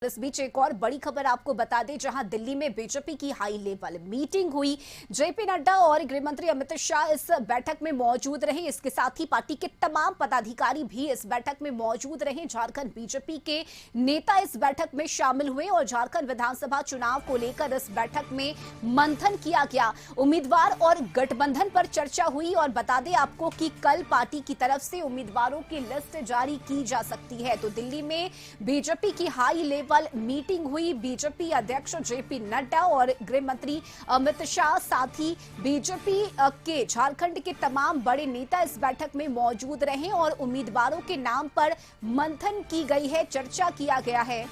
इस बीच एक और बड़ी खबर आपको बता दें, जहां दिल्ली में बीजेपी की हाई लेवल मीटिंग हुई। जेपी नड्डा और गृह मंत्री अमित शाह इस बैठक में मौजूद रहे। इसके साथ ही पार्टी के तमाम पदाधिकारी भी इस बैठक में मौजूद रहे। झारखंड बीजेपी के नेता इस बैठक में शामिल हुए और झारखंड विधानसभा चुनाव को लेकर इस बैठक में मंथन किया गया। उम्मीदवार और गठबंधन पर चर्चा हुई और बता दें आपको कि कल पार्टी की तरफ से उम्मीदवारों की लिस्ट जारी की जा सकती है। तो दिल्ली में बीजेपी की हाई लेवल मीटिंग हुई। बीजेपी अध्यक्ष जेपी नड्डा और गृह मंत्री अमित शाह, साथ ही बीजेपी के झारखंड के तमाम बड़े नेता इस बैठक में मौजूद रहे और उम्मीदवारों के नाम पर मंथन की गई है, चर्चा किया गया है।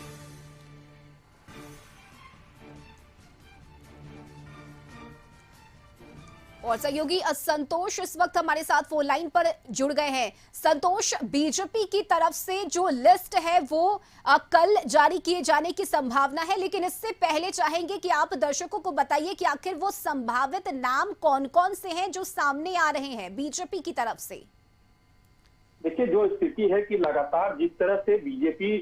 और सहयोगी संतोष इस वक्त हमारे साथ फोन लाइन पर जुड़ गए हैं। संतोष, बीजेपी की तरफ से जो लिस्ट है वो कल जारी किए जाने की संभावना है, लेकिन इससे पहले चाहेंगे कि आप दर्शकों को बताइए कि आखिर वो संभावित नाम कौन-कौन से हैं जो सामने आ रहे हैं बीजेपी की तरफ से। देखिए, जो स्थिति है कि लगातार जिस तरह से बीजेपी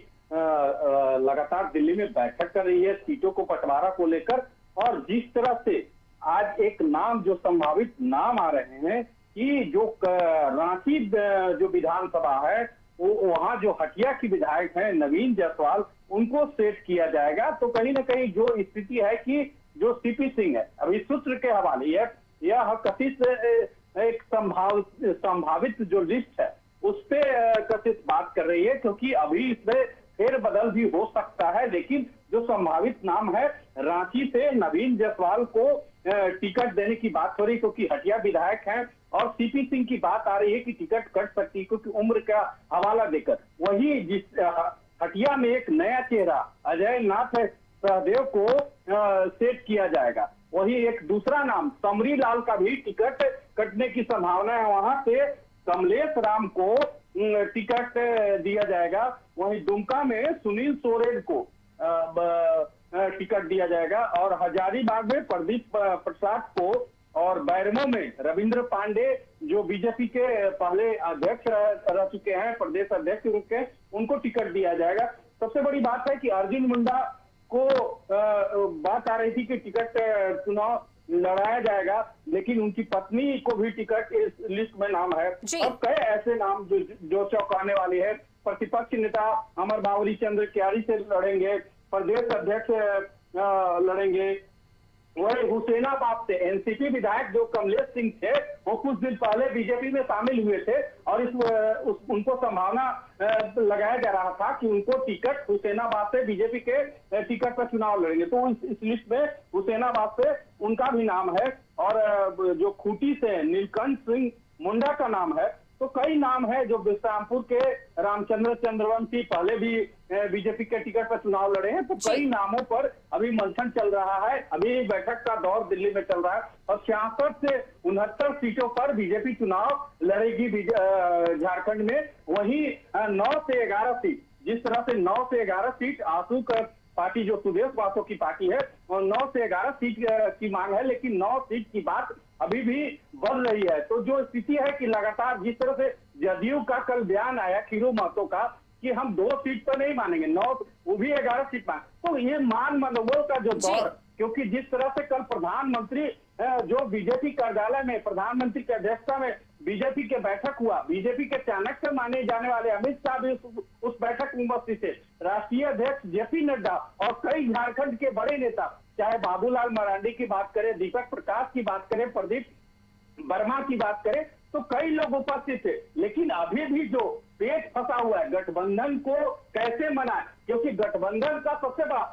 लगातार दिल्ली में बैठक कर रही है सीटों को बंटवारा को लेकर, और जिस तरह से आज एक नाम जो संभावित नाम आ रहे हैं कि जो रांची जो विधानसभा है वो वहां जो हटिया की विधायक है नवीन जायसवाल, उनको सेट किया जाएगा। तो कहीं ना कहीं जो स्थिति है कि जो सीपी सिंह है, अभी सूत्र के हवाले यह कथित एक संभावित जो लिस्ट है उस पे कथित बात कर रही है, क्योंकि अभी इसमें फेरबदल भी हो सकता है। लेकिन जो संभावित नाम है, रांची से नवीन जायसवाल को टिकट देने की बात हो रही, क्योंकि हटिया विधायक हैं, और सीपी सिंह की बात आ रही है कि टिकट कट सकती है क्योंकि उम्र का हवाला देकर। वही जिस हटिया में एक नया चेहरा अजय नाथ सहदेव को सेट किया जाएगा। वही एक दूसरा नाम समरी लाल का भी टिकट कटने की संभावना है, वहां से कमलेश राम को टिकट दिया जाएगा। वहीं दुमका में सुनील सोरेन को टिकट दिया जाएगा, और हजारीबाग में प्रदीप प्रसाद को, और बैरमो में रविंद्र पांडे जो बीजेपी के पहले अध्यक्ष रह चुके हैं, प्रदेश अध्यक्ष रुके, उनको टिकट दिया जाएगा। सबसे बड़ी बात है कि अर्जुन मुंडा को बात आ रही थी कि टिकट चुनाव लड़ाया जाएगा, लेकिन उनकी पत्नी को भी टिकट इस लिस्ट में नाम है। अब कई ऐसे नाम जो चौंकाने वाले हैं। प्रतिपक्ष नेता अमर बावरी चंद्र क्यारी से लड़ेंगे, प्रदेश अध्यक्ष लड़ेंगे। वही हुसैनाबाद से एनसीपी विधायक जो कमलेश सिंह थे, वो कुछ दिन पहले बीजेपी में शामिल हुए थे, और उनको संभावना लगाया जा रहा था कि उनको टिकट हुसैनाबाद से बीजेपी के टिकट पर चुनाव लड़ेंगे। तो इस लिस्ट में हुसैनाबाद से उनका भी नाम है, और जो खूंटी से नीलकंठ सिंह मुंडा का नाम है। तो कई नाम है। जो बिस्तामपुर के रामचंद्र चंद्रवंशी पहले भी बीजेपी के टिकट पर चुनाव लड़े हैं। तो कई नामों पर अभी मंथन चल रहा है। अभी बैठक का दौर दिल्ली में चल रहा है, और 66 से 69 सीटों पर बीजेपी चुनाव लड़ेगी झारखंड में। वहीं 9 से 11 सीट, जिस तरह से 9 से 11 सीट आंसू का पार्टी जो सुदेश वासो की पार्टी है, और 9 से 11 सीट की मांग है, लेकिन 9 सीट की बात अभी भी बढ़ रही है। तो जो स्थिति है कि लगातार जिस तरह से जदयू का कल बयान आया खीरू महतो का कि हम 2 सीट पर नहीं मानेंगे, 9 वो भी 11 सीट मांग, तो ये मान मनोबल का जो दौर, क्योंकि जिस तरह से कल प्रधानमंत्री जो बीजेपी कार्यालय में प्रधानमंत्री की अध्यक्षता में बीजेपी के बैठक हुआ, बीजेपी के चाणक्य माने जाने वाले अमित शाह भी उस बैठक में उपस्थित थे, राष्ट्रीय अध्यक्ष जेपी नड्डा और कई झारखंड के बड़े नेता, चाहे बाबूलाल मरांडी की बात करें, दीपक प्रकाश की बात करें, प्रदीप वर्मा की बात करें, तो कई लोग उपस्थित थे। लेकिन अभी भी जो पेट फंसा हुआ है, गठबंधन को कैसे मनाए, क्योंकि गठबंधन का सबसे बड़ा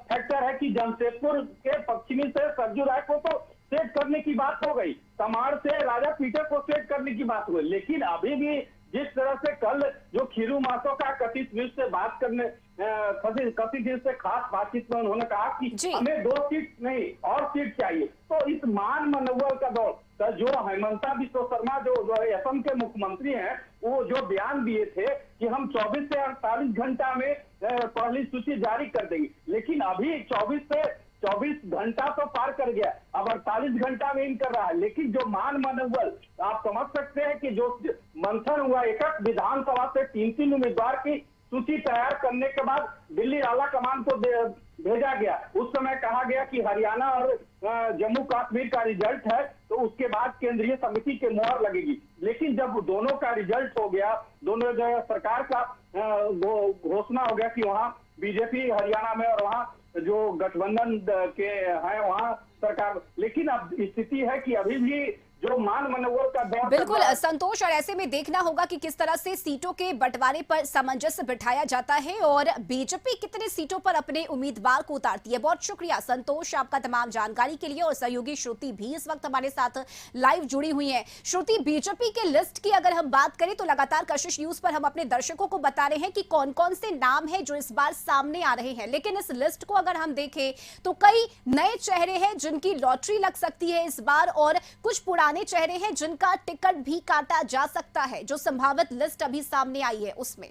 फैक्टर है कि जमशेदपुर के पश्चिमी से सरजू राय को तो सेट करने की बात हो गई, तमाड़ से राजा पीटर को सेट करने की बात हुई। लेकिन अभी भी जिस तरह से कल जो खीरू महतो का कथित न्यूज से बात करने कथित न्यूज से खास बातचीत में उन्होंने कहा कि हमें 2 सीट नहीं और सीट चाहिए। तो इस मान मनोबल का दौर, जो हेमंता बिस्वा शर्मा जो असम के मुख्यमंत्री हैं, वो जो बयान दिए थे कि हम 24 से 48 घंटा में पहली सूची जारी कर देंगे, लेकिन अभी 24 घंटा तो पार कर गया, अब 48 घंटा में इन कर रहा है। लेकिन जो मान मनोबल आप समझ सकते हैं कि जो मंथन हुआ, एक विधानसभा से 3 उम्मीदवार की सूची तैयार करने के बाद दिल्ली आला कमान को भेजा गया। उस समय कहा गया कि हरियाणा और जम्मू कश्मीर का रिजल्ट है तो उसके बाद केंद्रीय समिति के मुहर लगेगी। लेकिन जब दोनों का रिजल्ट हो गया, दोनों जगह सरकार का घोषणा हो गया कि वहाँ बीजेपी हरियाणा में और वहाँ जो गठबंधन के हैं वहाँ सरकार, लेकिन अब स्थिति है कि अभी भी जो मान मनोबल का दौर बिल्कुल संतोष, और ऐसे में देखना होगा कि किस तरह से सीटों के बंटवारे पर सामंजस्य बिठाया जाता है और बीजेपी कितने सीटों पर अपने उम्मीदवार को उतारती है। बहुत शुक्रिया संतोष आपका तमाम जानकारी के लिए। और सहयोगी श्रुति भी इस वक्त हमारे साथ लाइव जुड़ी हुई है। श्रुति, बीजेपी के लिस्ट की अगर हम बात करें तो लगातार कशिश न्यूज पर हम अपने दर्शकों को बता रहे हैं कि कौन कौन से नाम है जो इस बार सामने आ रहे हैं, लेकिन इस लिस्ट को अगर हम देखें तो कई नए चेहरे हैं जिनकी लॉटरी लग सकती है इस बार, और कुछ पुराने चेहरे हैं जिनका टिकट भी काटा जा सकता है। जो संभावित लिस्ट अभी सामने आई है उसमें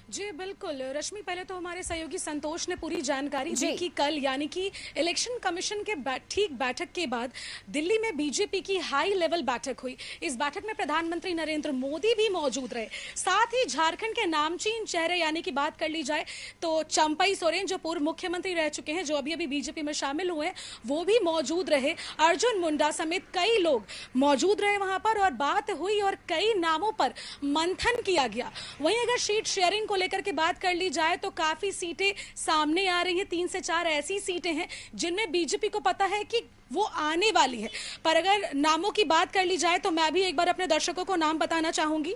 जी बिल्कुल रश्मि, पहले तो हमारे सहयोगी संतोष ने पूरी जानकारी दी कि कल यानी कि इलेक्शन कमीशन के ठीक बैठक के बाद दिल्ली में बीजेपी की हाई लेवल बैठक हुई। इस बैठक में प्रधानमंत्री नरेंद्र मोदी भी मौजूद रहे। साथ ही झारखंड के नामचीन चेहरे यानी कि बात कर ली जाए तो चंपई सोरेन जो पूर्व मुख्यमंत्री रह चुके हैं, जो अभी अभी बीजेपी में शामिल हुए हैं, वो भी मौजूद रहे। अर्जुन मुंडा समेत कई लोग मौजूद रहे वहां पर और बात हुई और कई नामों पर मंथन किया गया। वहीं अगर सीट शेयरिंग को लेकर के बात कर ली जाए तो काफी सीटें सामने आ रही हैं। 3 से 4 ऐसी सीटें हैं जिनमें बीजेपी को पता है कि वो आने वाली है। पर अगर नामों की बात कर ली जाए तो मैं भी एक बार अपने दर्शकों को नाम बताना चाहूंगी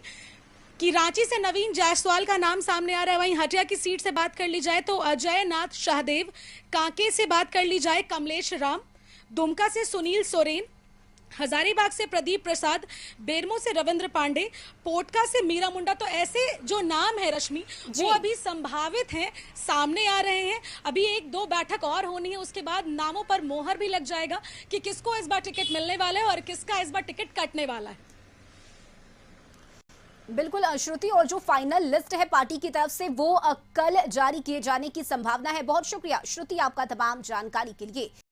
कि रांची से नवीन जायसवाल का नाम सामने आ रहा है। वहीं हटिया की सीट से बात कर ली जाए तो अजय नाथ शाहदेव, कांके से बात कर ली जाए कमलेश राम, दुमका से सुनील सोरेन, हजारीबाग से प्रदीप प्रसाद, बेरमो से रविंद्र पांडे, पोटका से मीरा मुंडा। तो ऐसे जो नाम है रश्मि वो अभी संभावित हैं, सामने आ रहे हैं। अभी 1-2 बैठक और होनी है, उसके बाद नामों पर मोहर भी लग जाएगा कि किसको इस बार टिकट मिलने वाला है और किसका इस बार टिकट कटने वाला है। बिल्कुल श्रुति, और जो फाइनल लिस्ट है पार्टी की तरफ से वो कल जारी किए जाने की संभावना है। बहुत शुक्रिया श्रुति आपका तमाम जानकारी के लिए।